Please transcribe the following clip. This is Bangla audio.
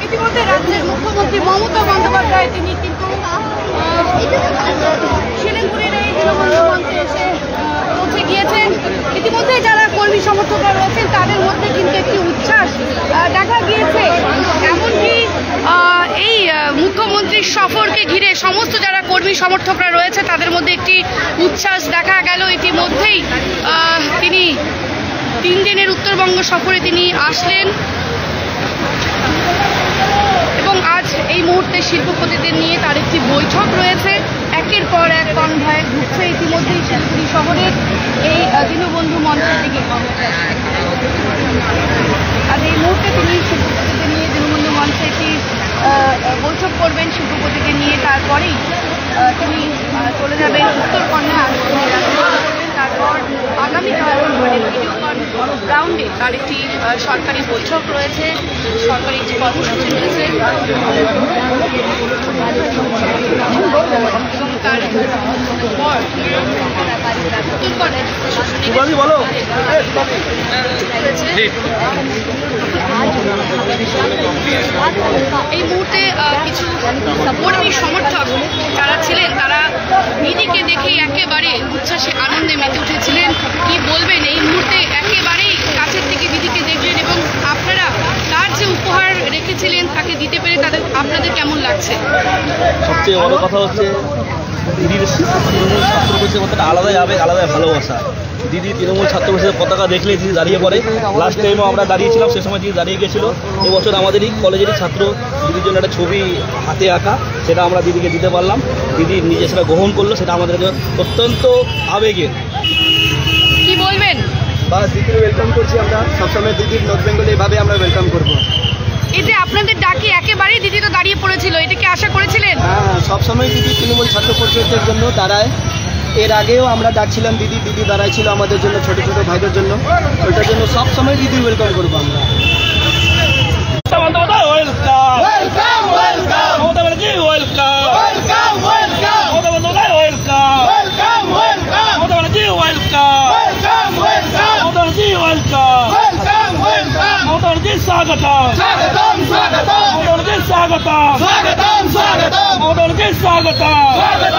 ইতিমধ্যে রাজ্যের মুখ্যমন্ত্রী মমতা বন্দ্যোপাধ্যায় তিনি কিন্তু শিলিগুড়ির এই দীনবন্ধু মঞ্চে এসে পৌঁছে গিয়েছেন। ইতিমধ্যে যারা কর্মী সমর্থকরা রয়েছেন তাদের মধ্যে কিন্তু একটি উচ্ছ্বাস দেখা গিয়েছে। এমনকি এই মুখ্যমন্ত্রীর সফরকে ঘিরে সমস্ত যারা কর্মী সমর্থকরা রয়েছে তাদের মধ্যে একটি উচ্ছ্বাস দেখা গেল। ইতিমধ্যেই তিনি 3 দিনের উত্তরবঙ্গ সফরে তিনি আসলেন এবং আজ এই মুহূর্তে শিল্পপতিদের নিয়ে তার একটি বৈঠক রয়েছে। একের পর এক কনভয় ঘুরছে ইতিমধ্যেই শিলিগুড়ি শহরের এই দীনবন্ধু মঞ্চের দিকে। আজ এই মুহূর্তে তিনি শিল্পপতিদের নিয়ে দীনবন্ধু মঞ্চে একটি বৈঠক করবেন শিল্পপতিদের নিয়ে। তারপরেই তিনি চলে যাবেন উত্তরকন্যা তারপর আগামীকাল গ্রাউন্ডে তার একটি সরকারি বৈঠক রয়েছে, সরকারি একটি কর্মসূচি রয়েছে এবং তার পর এই মুহূর্তে কিছু কর্মী সমর্থক যারা ছিলেন তারা দিদিকে দেখে একেবারে উচ্ছ্বাসে আনন্দে মেতে উঠেছিলেন। কি বলবেন এই মুহূর্তে একেবারেই কাছের থেকে দিদিকে দেখলেন এবং আপনারা তার যে উপহার রেখেছিলেন তাকে দিতে পেরে আপনাদের কেমন লাগছে? সবচেয়ে বড় কথা হচ্ছে দিদির তৃণমূল ছাত্র পরিষদের কথাটা আলাদাই আবেগ, আলাদাই ভালোবাসা। দিদি তৃণমূল ছাত্র পরিষদের পতাকা দেখলে দিদি দাঁড়িয়ে পড়ে। লাস্ট টাইমও আমরা দাঁড়িয়েছিলাম, সে সময় দিদি দাঁড়িয়ে গেছিলো। এবছর আমাদেরই কলেজেরই ছাত্র দিদির জন্য একটা ছবি হাতে আঁকা, সেটা আমরা দিদিকে দিতে পারলাম। দিদি নিজে সেটা গ্রহণ করলো, সেটা আমাদের অত্যন্ত আবেগের। কি বলবেন? বাস দিদির ওয়েলকাম করছি আমরা সবসময়। দিদির নর্থ বেঙ্গলে এইভাবে আমরা ওয়েলকাম করবো। এই যে আপনাদের ডাকে একেবারেই দিদি তো দাঁড়িয়ে পড়েছিল, এটা কি আশা করেছিলেন? হ্যাঁ, সবসময় দিদি তৃণমূল ছাত্র পরিষদের জন্য দাঁড়ায়। এর আগেও আমরা ডাকছিলাম দিদি, দিদি দাঁড়াইছিল আমাদের জন্য, ছোট ছোট ভাইদের জন্য। ওইটার জন্য সবসময় দিদি ওয়েলকাম করবো আমরা। স্বাগতম স্বাগতম স্বাগতম স্বাগতম স্বাগতম স্বাগতম স্বাগতম